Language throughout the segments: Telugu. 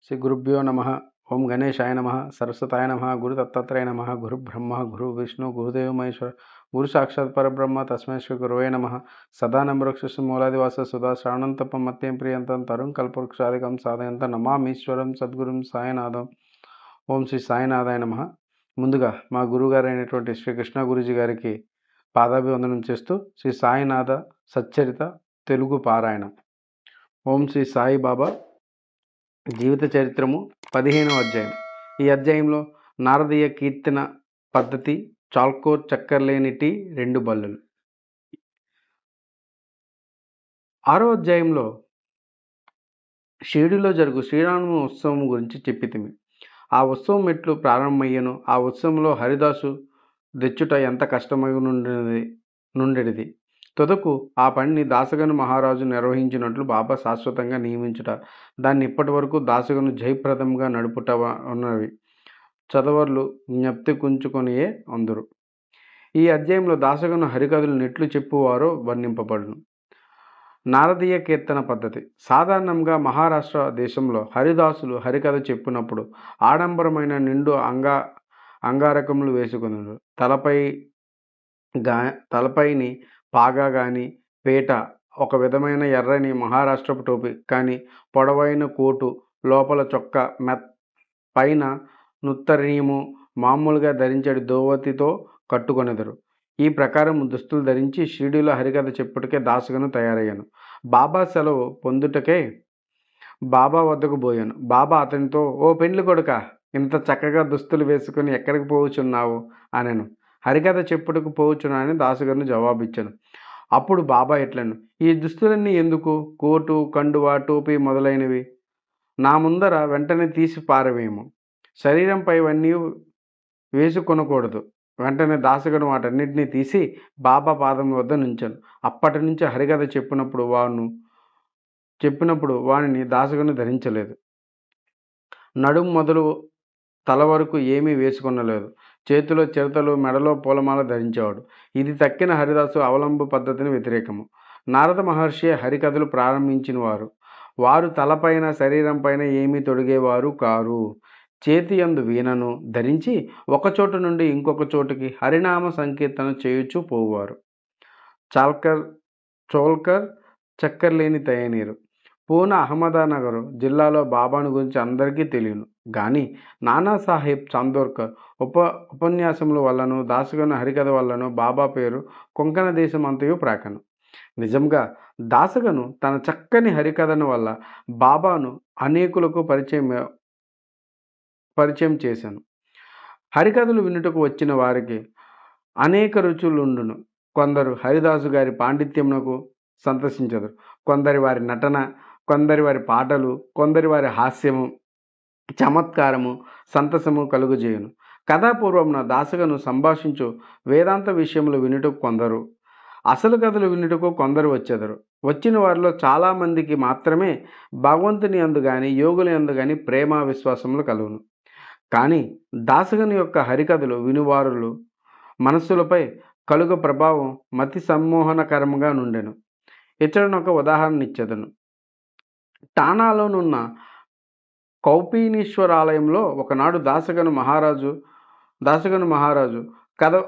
శ్రీ గురుభ్యో నమ. ఓం గణేశాయ నమ. సరస్వతాయ నమ. గురు దత్తాత్రేయ నమ. గురు బ్రహ్మ గురు విష్ణు గురుదేవ మహేశ్వర గురు సాక్షాత్ పరబ్రహ్మ తస్మై శ్రీ గురువే నమ. సదానంబరక్ష మూలాదివాస సుధా శ్రావణంతపం మత్యం ప్రియంతం తరుణ్ కల్పవృక్షాదికం సాధయంత నమామీశ్వరం సద్గురుం సాయినాథం. ఓం శ్రీ సాయినాథాయ నమ. ముందుగా మా గురుగారు అయినటువంటి శ్రీ కృష్ణ గురుజీ గారికి పాదాభివందనం చేస్తూ శ్రీ సాయినాథ సచ్చరిత తెలుగు పారాయణం. ఓం శ్రీ సాయిబాబా జీవిత చరిత్రము 15వ అధ్యాయం. ఈ అధ్యాయంలో నారదీయ కీర్తన పద్ధతి, చాల్కోర్ చక్కర్లేని టీ, 2 బల్లులు. 6వ అధ్యాయంలో షిరిడీలో జరుగు శ్రీరామ ఉత్సవం గురించి చెప్పితిమి. ఆ ఉత్సవం ఎట్లు ప్రారంభమయ్యను, ఆ ఉత్సవంలో హరిదాసు తెచ్చుట ఎంత కష్టమై నుండెడిది. తుదకు ఆ పనిని దాసగను మహారాజు నిర్వహించినట్లు బాబా శాశ్వతంగా నియమించుట, దాన్ని ఇప్పటి వరకు దాసగను జయప్రదంగా నడుపుట ఉన్నవి చదవర్లు జ్ఞప్తి కుంచుకొనియే అందరు. ఈ అధ్యాయంలో దాసగను హరికథలు నెట్లు చెప్పువారో వర్ణింపబడును. నారదీయ కీర్తన పద్ధతి. సాధారణంగా మహారాష్ట్ర దేశంలో హరిదాసులు హరికథ చెప్పినప్పుడు ఆడంబరమైన నిండు అంగారకములు వేసుకున్నారు. తలపైని పాగా కానీ పేట, ఒక విధమైన ఎర్రని మహారాష్ట్రపు టోపీ కానీ, పొడవైన కోటు, లోపల చొక్కా, పైన నుత్తరీయము, మామూలుగా ధరించడి దోవతితో కట్టుకొనెదరు. ఈ ప్రకారం దుస్తులు ధరించి షిరిడీలో హరికథ చెప్పుటకే దాసగను తయారయ్యాను. బాబా సెలవు పొందుటకే బాబా వద్దకు పోయాను. బాబా అతనితో, ఓ పెండ్లి కొడుక, ఇంత చక్కగా దుస్తులు వేసుకుని ఎక్కడికి పోవుచున్నావు అనెను. హరికథ చెప్పుటకు పోవచ్చునని దాసగను జవాబిచ్చాను. అప్పుడు బాబా ఎట్లను, ఈ దుస్తులన్నీ ఎందుకు? కోటు, కండువా, టోపీ మొదలైనవి నా ముందర వెంటనే తీసి పారవేయము. శరీరంపై ఇవన్నీ వేసుకొనకూడదు. వెంటనే దాసగను వాటన్నిటినీ తీసి బాబా పాదం వద్ద నుంచాను. అప్పటి నుంచి హరికథ చెప్పినప్పుడు వానిని దాసగను ధరించలేదు. నడుము మొదలు తల వరకు ఏమీ వేసుకొనలేదు. చేతిలో చిరతలు, మెడలో పూలమాల ధరించేవాడు. ఇది తక్కిన హరిదాసు అవలంబ పద్ధతిని వ్యతిరేకము. నారద మహర్షి హరికథలు ప్రారంభించిన వారు తలపైన శరీరం పైన ఏమీ తొడిగేవారు కారు. చేతి యందు వీణను ధరించి ఒకచోటు నుండి ఇంకొక చోటుకి హరినామ సంకీర్తన చేయుచూ పోవారు. చోల్కర్ చక్కర్లేని తయనీరు. పూనా అహ్మదానగర్ జిల్లాలో బాబాను గురించి అందరికీ తెలియను. కానీ నానాసాహెబ్ చాందోర్కర్ ఉపన్యాసముల వల్లను, దాసగను హరికథ వల్లను బాబా పేరు కొంకణ దేశం అంతయు ప్రాకను. నిజంగా దాసగను తన చక్కని హరికథను వల్ల బాబాను అనేకులకు పరిచయం చేశాను. హరికథలు వినుటకు వచ్చిన వారికి అనేక రుచులుండును. కొందరు హరిదాసు గారి పాండిత్యమునకు సంతసించదు, కొందరి వారి నటన, కొందరి వారి పాటలు, కొందరి వారి హాస్యము, చమత్కారము, సంతసము కలుగుజేయును. కథాపూర్వమున దాసగను సంభాషించు వేదాంత విషయములు వినుటకు కొందరు, అసలు కథలు వినుటకు కొందరు వచ్చెదరు. వచ్చిన వారిలో చాలామందికి మాత్రమే భగవంతుని యందు కానీ యోగుల యందు కానీ ప్రేమ విశ్వాసములు కలుగును. కానీ దాసగను యొక్క హరికథలు వినువారులు మనస్సులపై కలుగ ప్రభావం మతి సమ్మోహనకరంగా నుండెను. ఇతరునొక ఉదాహరణ ఇచ్చేదను. టానాలోనున్న కౌపీనీశ్వరాలయంలో ఒకనాడు దాసగను మహారాజు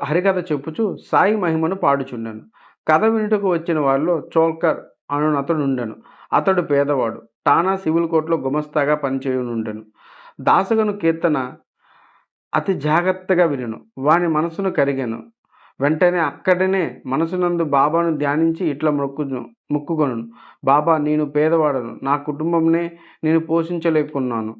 హరికథ చెప్పుచూ సాయి మహిమను పాడుచుండెను. కథ వినుటకు వచ్చిన వారిలో చోల్కర్ అనునతడు ఉండెను. అతడు పేదవాడు. టానా సివిల్ కోర్టులో గుమస్తాగా పనిచేయునుండెను. దాసగను కీర్తన అతి జాగ్రత్తగా వినెను. వాని మనసును కరిగెను. వెంటనే అక్కడనే మనసునందు బాబాను ధ్యానించి ఇట్లా మొక్కుకొనను. బాబా, నేను పేదవాడను, నా కుటుంబంనే నేను పోషించలేకున్నాను.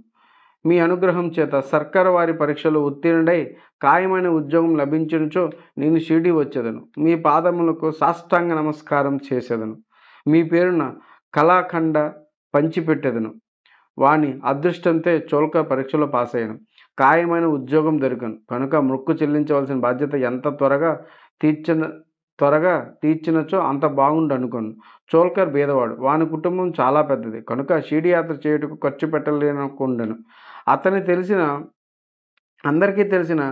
మీ అనుగ్రహం చేత సర్కారు వారి పరీక్షలో ఉత్తీర్ణుడై ఖాయమైన ఉద్యోగం లభించినచో నేను షిరిడీ వచ్చేదను. మీ పాదములకు సాష్టాంగ నమస్కారం చేసేదను. మీ పేరున కళాఖండ పంచిపెట్టేదను. వాని అదృష్టంతో చోల్కర్ పరీక్షలో పాస్ అయ్యాను. ఖాయమైన ఉద్యోగం దొరికాను. కనుక మొక్కు చెల్లించవలసిన బాధ్యత ఎంత త్వరగా తీర్చినచో అంత బాగుండు అనుకోను. చోల్కర్ బీదవాడు. వాని కుటుంబం చాలా పెద్దది. కనుక షిరిడీ యాత్ర చేయుటకు ఖర్చు పెట్టలేనకుండెను. అందరికీ తెలిసిన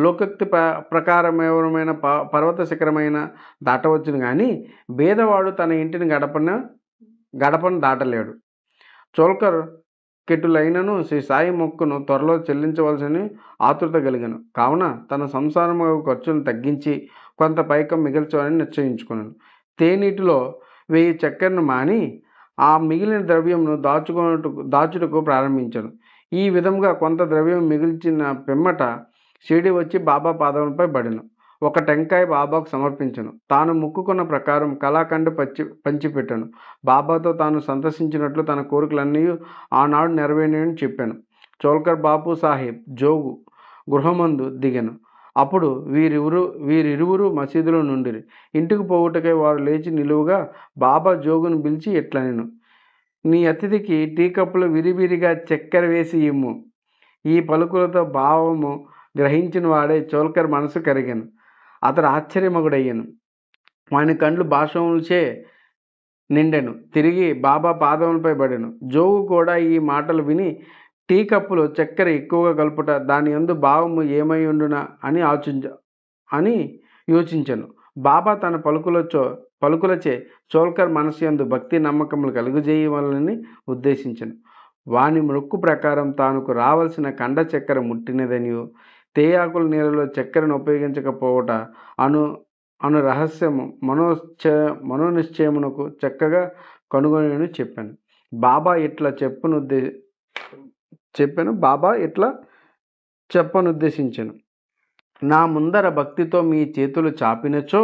లోకోక్తి ప్రకారమైన పర్వత శిఖరమైన దాటవచ్చును. కానీ బీదవాడు తన ఇంటిని గడపను దాటలేడు. చోల్కర్ కెటులైనను శ్రీ సాయి మొక్కును త్వరలో చెల్లించవలసిన ఆతృత కలిగాను. కావున తన సంసారము ఖర్చును తగ్గించి కొంత పైకం మిగల్చాలని నిశ్చయించుకున్నాను. తేనీటిలో 1000 చక్కెరను మాని ఆ మిగిలిన ద్రవ్యంను దాచుటకు ప్రారంభించాను. ఈ విధంగా కొంత ద్రవ్యం మిగిల్చిన పిమ్మట షిరిడి వచ్చి బాబా పాదములపై పడెను. ఒక టెంకాయ బాబాకు సమర్పించను. తాను మొక్కుకున్న ప్రకారం కళాఖండ్ పంచిపెట్టాను. బాబాతో తాను సంతసించినట్లు తన కోరికలన్నీ ఆనాడు నెరవేరినని చెప్పాను. చోల్కర్ బాపు సాహెబ్ జోగు గృహమందు దిగాను. అప్పుడు వీరిరువురు మసీదులో నుండిరి. ఇంటికి పోవుటకై వారు లేచి నిలువుగా బాబా జోగును పిలిచి ఎట్లనెను, నీ అతిథికి టీ కప్పులు విరివిరిగా చక్కెర వేసి ఇమ్ము. ఈ పలుకులతో భావము గ్రహించిన వాడే చోల్కర్ మనసు కరిగాను. అతడు ఆశ్చర్యమగుడయ్యాను. వాని కండ్లు బాష్పములచే నిండెను. తిరిగి బాబా పాదములపై పడెను. జోగు కూడా ఈ మాటలు విని టీ కప్పులో చక్కెర ఎక్కువగా కలుపుట దాని యందు భావము ఏమై ఉండునా అని యోచించను. బాబా తన పలుకులచే చోల్కర్ మనసు యందు భక్తి నమ్మకములు కలుగజేయవలనని ఉద్దేశించను. వాని మొక్కు ప్రకారం తానుకు రావలసిన కండ చక్కెర ముట్టినదనియు తేయాకుల నీళ్ళలో చక్కెరను ఉపయోగించకపోవట అను రహస్యము మనోనిశ్చయమునకు చక్కగా కనుగొనని చెప్పాను. బాబా ఇట్లా చెప్పనుద్దేశించను. నా ముందర భక్తితో మీ చేతులు చాపినచో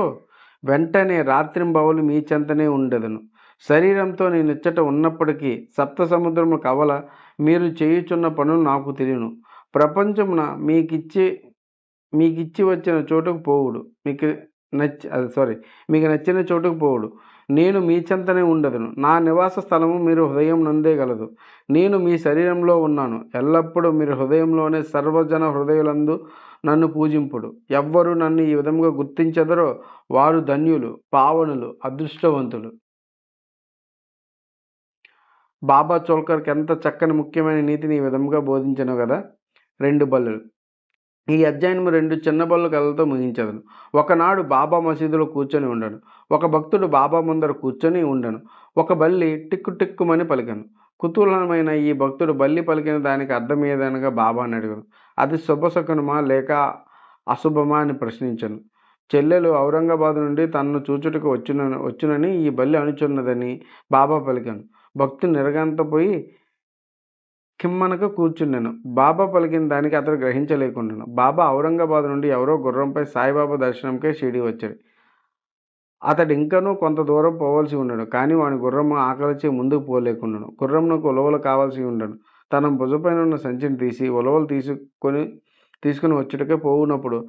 వెంటనే రాత్రింబవలు మీ చెంతనే ఉండెదను. శరీరంతో నేనిచ్చట ఉన్నప్పటికీ సప్త సముద్రము కవల మీరు చేయుచున్న పనులు నాకు తెలియను. ప్రపంచమున మీకిచ్చి వచ్చిన చోటుకు పోవుడు, మీకు నచ్చిన చోటుకు పోవుడు. నేను మీ చెంతనే ఉండదును. నా నివాస స్థలము మీరు హృదయం నందే గలదు. నేను మీ శరీరంలో ఉన్నాను. ఎల్లప్పుడూ మీరు హృదయంలోనే సర్వజన హృదయులందు నన్ను పూజింపుడు. ఎవ్వరు నన్ను ఈ విధంగా గుర్తించెదరో వారు ధన్యులు, పావనులు, అదృష్టవంతులు. బాబా చోల్కర్కి ఎంత చక్కని ముఖ్యమైన నీతిని ఈ విధంగా బోధించను కదా. 2 బల్లులు. ఈ అధ్యాయము 2 చిన్న బళ్ళు కథలతో ముగించదను. ఒకనాడు బాబా మసీదులో కూర్చొని ఉండను. ఒక భక్తుడు బాబా ముందర కూర్చొని ఉండను. ఒక బల్లి టిక్కు టిక్కుమని పలికాను. కుతూహలమైన ఈ భక్తుడు బల్లి పలికిన దానికి అర్థం ఏదనగా బాబాని అడిగాను. అది శుభశకునమా లేక అశుభమా అని ప్రశ్నించను. చెల్లెలు ఔరంగాబాద్ నుండి తనను చూచుటకు వచ్చునని ఈ బల్లి అనుచున్నదని బాబా పలికాను. భక్తుడు నిరగంతపోయి కిమ్మనక కూర్చున్నాను. బాబా పలికిన దానికి అతడు గ్రహించలేకుండాను. బాబా ఔరంగాబాద్ నుండి ఎవరో గుర్రంపై సాయిబాబా దర్శనంకై షిరిడి వచ్చాడు. అతడు ఇంకనూ కొంత దూరం పోవలసి ఉండడు. కానీ వాని గుర్రము ఆకలిచే ముందుకు పోలేకుండాను. గుర్రమునకు ఉలవలు కావాల్సి ఉండను. తన భుజపైన ఉన్న సంచిని తీసి ఉలవలు తీసుకుని వచ్చుటకే పోవునప్పుడు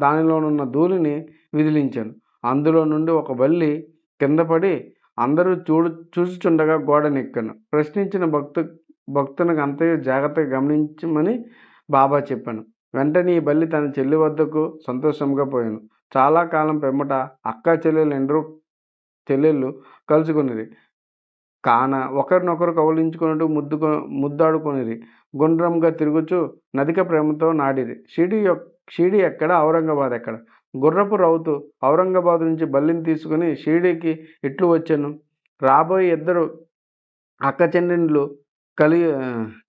దానిలోనున్న ధూళిని విదిలించాను. అందులో నుండి ఒక బల్లి కింద పడి అందరూ చూచుచుండగా గోడనెక్కాను. ప్రశ్నించిన భక్తునికి అంతయు జాగ్రత్తగా గమనించమని బాబా చెప్పాను. వెంటనే ఈ బల్లి తన చెల్లి వద్దకు సంతోషంగా పోయాను. చాలా కాలం పిమ్మట అక్క చెల్లెళ్ళు కలుసుకునిరి. కాన ఒకరినొకరు కౌలించుకున్నట్టు ముద్దాడుకొనిరి. గుండ్రంగా తిరుగుచు నదిక ప్రేమతో నాడిరి. షిరిడి ఎక్కడ, ఔరంగాబాద్ ఎక్కడ? గుర్రపు రౌతు ఔరంగాబాద్ నుంచి బల్లిని తీసుకుని షిరిడీకి ఎట్లు వచ్చాను? రాబోయే ఇద్దరు అక్క చెల్లెండ్లు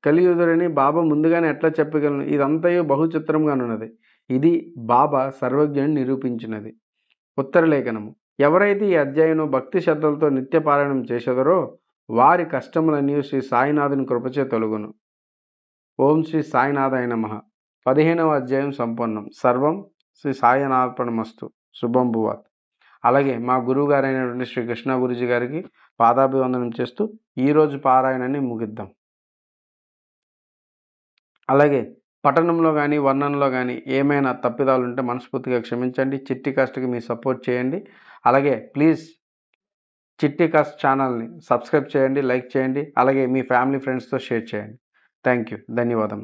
కలియుదురని బాబా ముందుగానే ఎట్లా చెప్పగలను? ఇదంతయు బహుచిత్రంగానున్నది. ఇది బాబా సర్వజ్ఞుని నిరూపించినది. ఉత్తరలేఖనము. ఎవరైతే ఈ అధ్యాయను భక్తి శ్రద్ధలతో నిత్యపారాయణం చేసేదరో వారి కష్టములన్నీ శ్రీ సాయినాథుని కృపచే తొలగును. ఓం శ్రీ సాయినాథాయ నమః. 15వ అధ్యాయం సంపన్నం. సర్వం శ్రీ సాయినాథార్పణమస్తు. శుభం భూయాత్. అలాగే మా గురువు గారైనటువంటి శ్రీ కృష్ణ గురూజీ గారికి పాదాభివందనం చేస్తూ ఈరోజు పారాయణాన్ని ముగిద్దాం. అలాగే పఠనంలో కానీ వర్ణనలో కానీ ఏమైనా తప్పిదాలు ఉంటే మనస్ఫూర్తిగా క్షమించండి. చిట్టి కాస్ట్కి మీ సపోర్ట్ చేయండి. అలాగే ప్లీజ్ చిట్టి కాస్ట్ ఛానల్ని సబ్స్క్రైబ్ చేయండి, లైక్ చేయండి. అలాగే మీ ఫ్యామిలీ ఫ్రెండ్స్తో షేర్ చేయండి. Thank you. ధన్యవాదం.